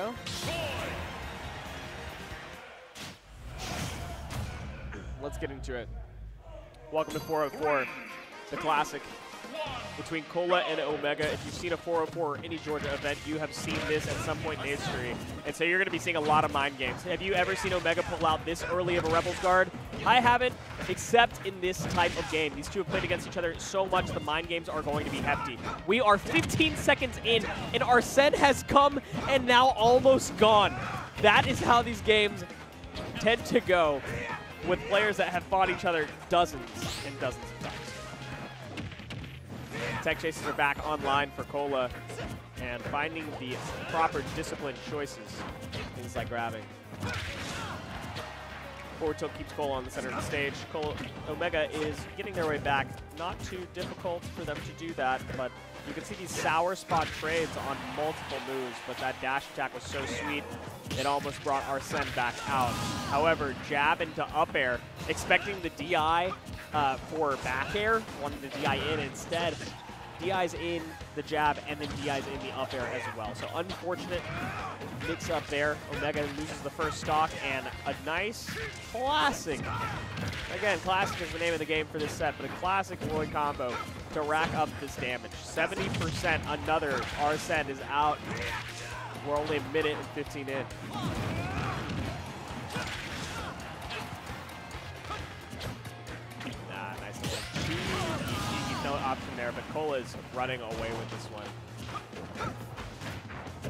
go. Let's get into it. Welcome to 404, the classic between Kola and Omega. If you've seen a 404 or any Georgia event, you have seen this at some point in history. And so you're going to be seeing a lot of mind games. Have you ever seen Omega pull out this early of a Rebels guard? I haven't, except in this type of game. These two have played against each other so much, the mind games are going to be hefty. We are 15 seconds in, and Arsene has come and now almost gone. That is how these games tend to go with players that have fought each other dozens and dozens of times. Tech chases are back online for Kola, and finding the proper disciplined choices, things like grabbing. Forward tilt keeps Kola on the center of the stage. Omega is getting their way back. Not too difficult for them to do that, but you can see these sour spot trades on multiple moves, but that dash attack was so sweet, it almost brought Arsene back out. However, jab into up air, expecting the DI for back air, wanted the DI in instead. DI's in the jab, and then DI's in the up air as well. So unfortunate mix up there. Omega loses the first stock, and a nice classic. Again, classic is the name of the game for this set, but a classic Lloyd combo to rack up this damage. 70%, another. Arsene is out. We're only a minute and 15 in. Nice little no option there, but Kola is running away with this one.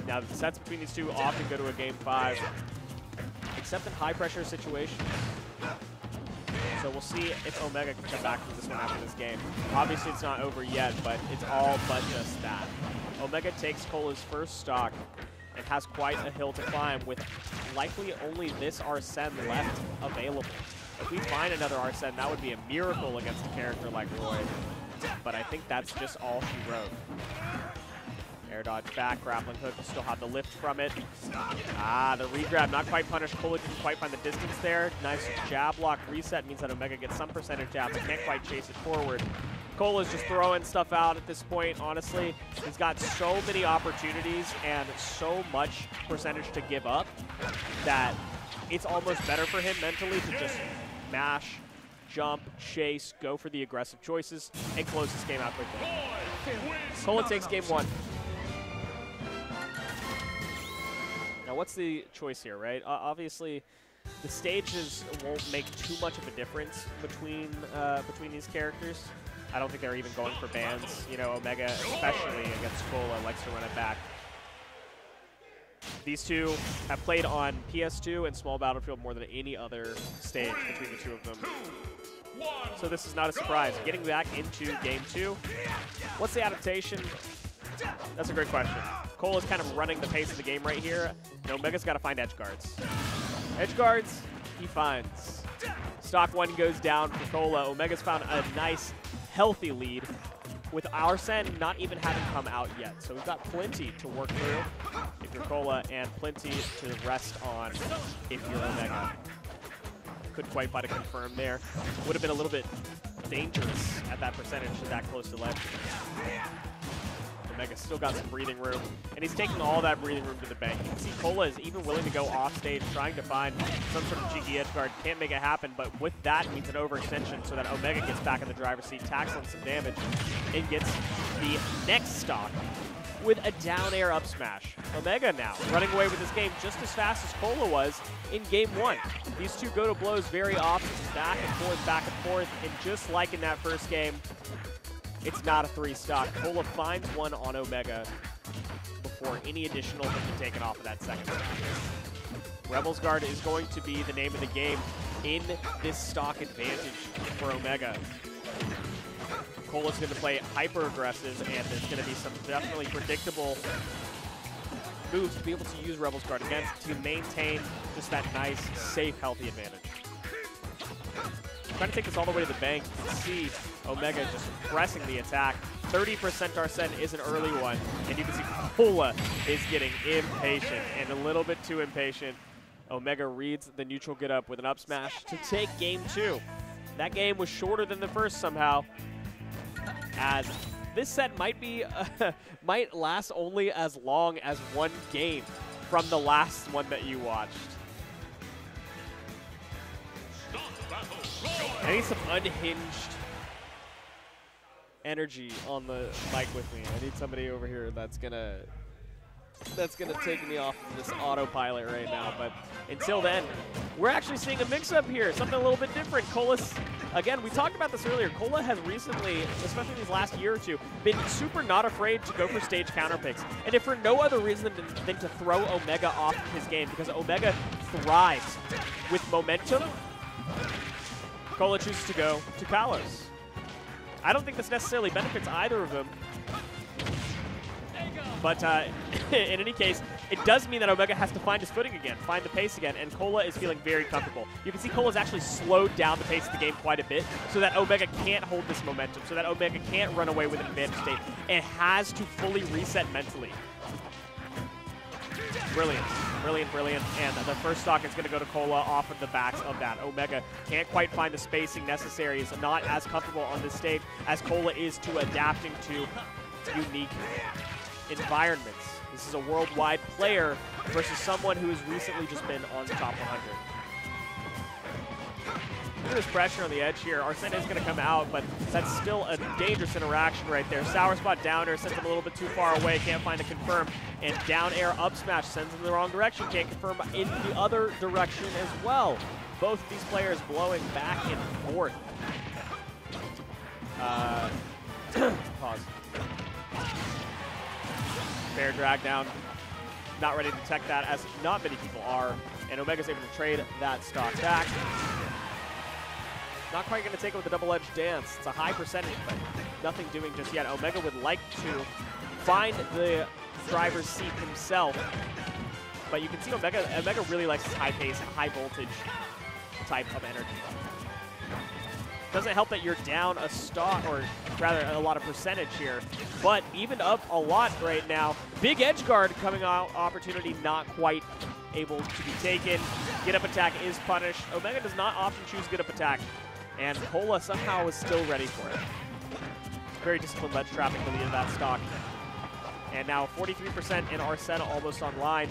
Now, the sets between these two often go to a game 5, except in high-pressure situations. So we'll see if Omega can come back from this one after this game. Obviously, it's not over yet, but it's all but just that. Omega takes Kola's first stock and has quite a hill to climb, with likely only this Arsene left available. If we find another Arsene, that would be a miracle against a character like Roy. But I think that's just all she wrote. Air dodge back, grappling hook, still have the lift from it. The regrab, not quite punished. Kola didn't quite find the distance there. Nice jab lock reset means that Omega gets some percentage jab, but can't quite chase it forward. Kola's just throwing stuff out at this point, honestly. He's got so many opportunities and so much percentage to give up that it's almost better for him mentally to just mash, jump, chase, go for the aggressive choices, and close this game out quickly. Kola takes game 1. Now, what's the choice here, right? Obviously, the stages won't make too much of a difference between these characters. I don't think they're even going for bans. You know, Omega, especially against Kola, likes to run it back. These two have played on PS2 and Small Battlefield more than any other stage between the two of them. So this is not a surprise. Getting back into game 2. What's the adaptation? That's a great question. Kola's kind of running the pace of the game right here, and Omega's got to find edge guards. Edge guards, he finds. Stock 1 goes down for Kola. Omega's found a nice, healthy lead, with Arsene not even having come out yet. So we've got plenty to work through if you're Kola, and plenty to rest on if you're Omega. Couldn't quite find a confirm there. Would have been a little bit dangerous at that percentage that close to ledge. Omega's still got some breathing room, and he's taking all that breathing room to the bank. You can see Kola is even willing to go off stage, trying to find some sort of cheeky edge guard. Can't make it happen, but with that means an overextension so that Omega gets back in the driver's seat, tacks on some damage, and gets the next stock with a down air up smash. Omega now running away with this game just as fast as Kola was in game 1. These two go to blows very often, back and forth, and just like in that first game, it's not a 3 stock. Kola finds one on Omega before any additional can be taken off of that second stock. Rebels Guard is going to be the name of the game in this stock advantage for Omega. Kola's going to play hyper aggressive, and there's going to be some definitely predictable moves to be able to use Rebels Guard against to maintain just that nice, safe, healthy advantage. Trying to take this all the way to the bank. You can see Omega just pressing the attack. 30% Arsene is an early one, and you can see Kola is getting impatient, and a little bit too impatient. Omega reads the neutral get up with an up smash to take game 2. That game was shorter than the first somehow, as this set might last only as long as one game from the last one that you watched. I need some unhinged energy on the mic with me. I need somebody over here that's gonna take me off of this autopilot right now. But until then, we're actually seeing a mix-up here, something a little bit different. Cola's, again, we talked about this earlier. Kola has recently, especially these last year or two, been super not afraid to go for stage counter picks. And if for no other reason than to throw Omega off of his game, because Omega thrives with momentum, Kola chooses to go to Kalos. I don't think this necessarily benefits either of them. But in any case, it does mean that Omega has to find his footing again, find the pace again, and Kola is feeling very comfortable. You can see Kola's actually slowed down the pace of the game quite a bit so that Omega can't hold this momentum, so that Omega can't run away with an advantage state. It has to fully reset mentally. Brilliant, brilliant, brilliant. And the first stock is going to go to Kola off of the backs of that. Omega can't quite find the spacing necessary. Is not as comfortable on this stage as Kola is to adapting to unique environments. This is a worldwide player versus someone who has recently just been on the top 100. Look at this pressure on the edge here. Arsene is going to come out, but that's still a dangerous interaction right there. Sour spot down air sends him a little bit too far away, can't find a confirm. And down air up smash sends him in the wrong direction, can't confirm in the other direction as well. Both of these players blowing back and forth. Pause. Fair drag down. Not ready to detect that, as not many people are. And Omega's able to trade that stock back. Not quite going to take it with a double-edged dance. It's a high percentage, but nothing doing just yet. Omega would like to find the driver's seat himself. But you can see Omega really likes his high pace, high voltage type of energy. Doesn't help that you're down a stock, or rather a lot of percentage here, but even up a lot right now. Big edge guard coming out, opportunity not quite able to be taken. Get up attack is punished. Omega does not often choose get up attack, and Kola somehow is still ready for it. Very disciplined ledge trapping to the end of that stock. And now 43% in Arsene almost online.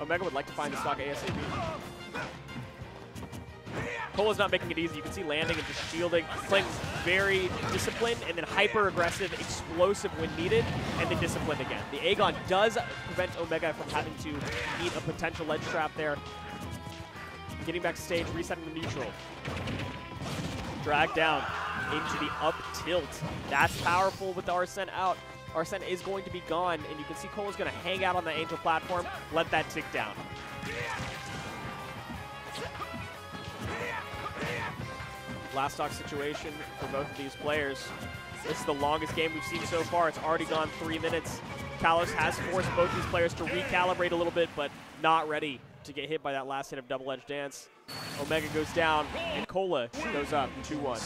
Omega would like to find the stock ASAP. Kola's not making it easy. You can see landing and just shielding, playing very disciplined and then hyper-aggressive, explosive when needed, and then disciplined again. The Aegon does prevent Omega from having to meet a potential ledge trap there. Getting back to stage, resetting the neutral. Drag down into the up tilt. That's powerful with the Arsene out. Arsene is going to be gone, and you can see Kola's going to hang out on the Angel platform, let that tick down. Last stock situation for both of these players. This is the longest game we've seen so far. It's already gone 3 minutes. Kalos has forced both these players to recalibrate a little bit, but not ready to get hit by that last hit of double-edged dance. Omega goes down, and Kola goes up 2-1.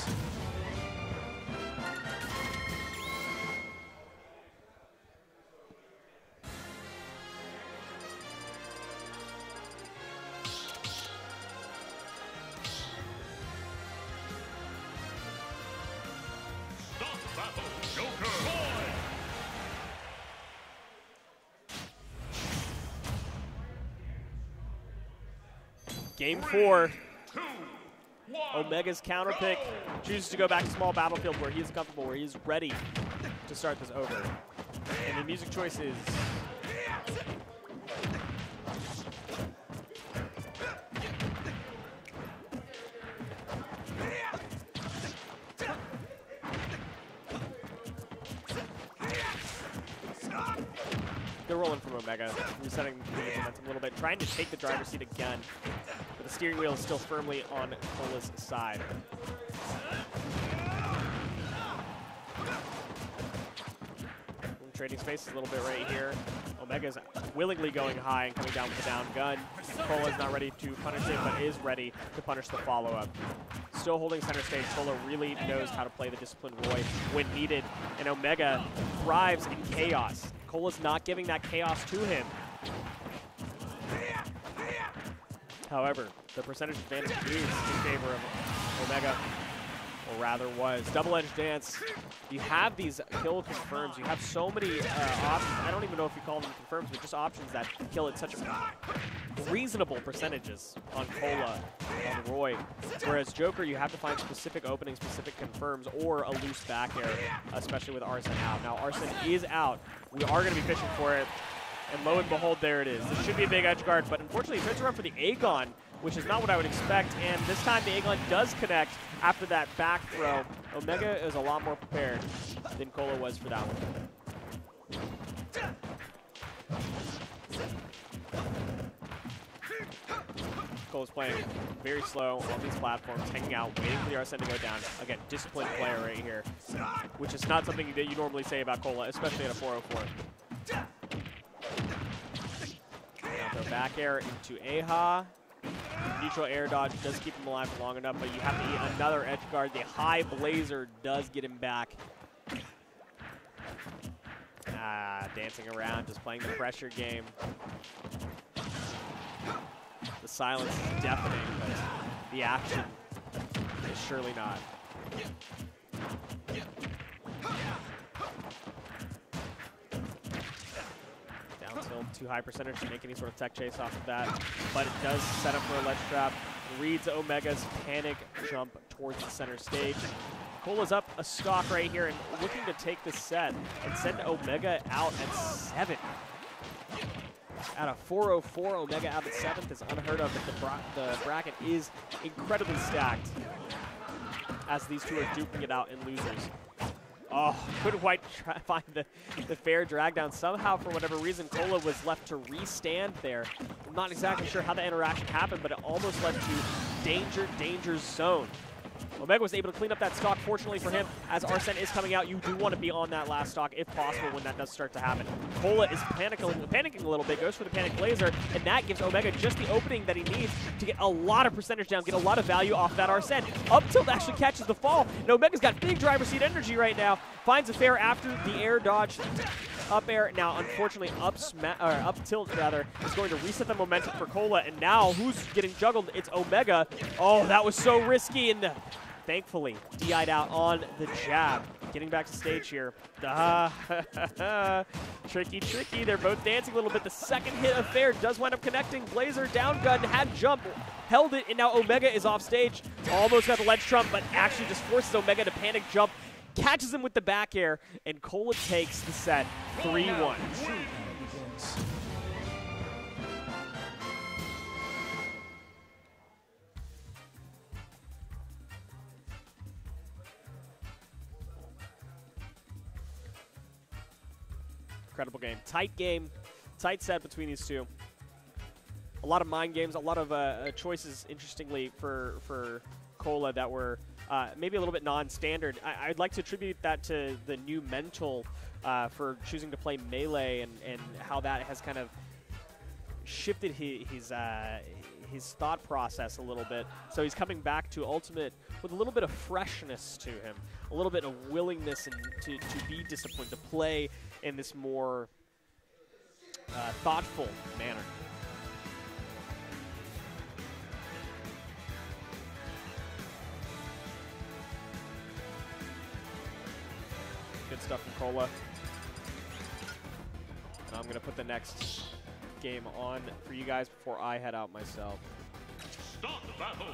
Game 4, Omega's counter pick chooses to go back to small battlefield where he is comfortable, where he is ready to start this over. And the music choice is they're rolling from Omega, resetting the momentum a little bit, trying to take the driver's seat again. But the steering wheel is still firmly on Kola's side. Trading space a little bit right here. Omega's willingly going high and coming down with the down gun. Kola's not ready to punish it, but is ready to punish the follow-up. Still holding center stage. Kola really knows how to play the disciplined Roy when needed, and Omega thrives in chaos. Kola's not giving that chaos to him. However, the percentage advantage is in favor of Omega. or rather was. Double-edged dance. You have these kill confirms. You have so many options. I don't even know if you call them confirms, but just options that kill at such reasonable percentages on Kola, on Roy. Whereas Joker, you have to find specific openings, specific confirms, or a loose back air, especially with Arsene out. Now, Arsene is out. We are going to be fishing for it. And lo and behold, there it is. This should be a big edge guard, but unfortunately, he turns around for the Aegon, which is not what I would expect. And this time, the Aegon does connect after that back throw. Omega is a lot more prepared than Kola was for that one. Cola's playing very slow on these platforms, hanging out, waiting for the Arsene to go down. Again, disciplined player right here, which is not something that you normally say about Kola, especially at a 404. Now throw back air into Aha. Neutral air dodge does keep him alive for long enough, but you have to eat another edge guard. The high blazer does get him back. Dancing around, just playing the pressure game. The silence is deafening, but the action is surely not. Down tilt, too high percentage to make any sort of tech chase off of that, but it does set up for a ledge trap. Reads Omega's panic jump towards the center stage. Kola's up a stock right here and looking to take this set and send Omega out at 7. At a 404, Omega out at 7th is unheard of, but the bracket is incredibly stacked as these two are duking it out in losers. Oh, couldn't quite find the fair drag down. Somehow, for whatever reason, Kola was left to restand there. I'm not exactly sure how the interaction happened, but it almost led to danger zone. Omega was able to clean up that stock. Fortunately for him, as Arsene is coming out, you do want to be on that last stock if possible when that does start to happen. Kola is panicking a little bit, goes for the panic blazer, and that gives Omega just the opening that he needs to get a lot of percentage down, get a lot of value off that Arsene. Up tilt actually catches the fall, and Omega's got big driver's seat energy right now. Finds a fair after the air dodge. Up air, now unfortunately up tilt rather, is going to reset the momentum for Kola, and now who's getting juggled? It's Omega. Oh, that was so risky, and thankfully DI'd out on the jab. Getting back to stage here. Tricky. They're both dancing a little bit. The second hit of fair does wind up connecting. Blazer down gun, had jump, held it, and now Omega is off stage. Almost got the ledge trump, but actually just forces Omega to panic jump. Catches him with the back air, and Kola takes the set 3-1. Incredible game, tight set between these two. A lot of mind games, a lot of choices, interestingly, for Kola that were maybe a little bit non-standard. I'd like to attribute that to the new mental for choosing to play melee and how that has kind of shifted his thought process a little bit. So he's coming back to Ultimate with a little bit of freshness to him, a little bit of willingness and to be disciplined, to play in this more thoughtful manner. Good stuff from Kola. Now I'm going to put the next game on for you guys before I head out myself. Start the battle.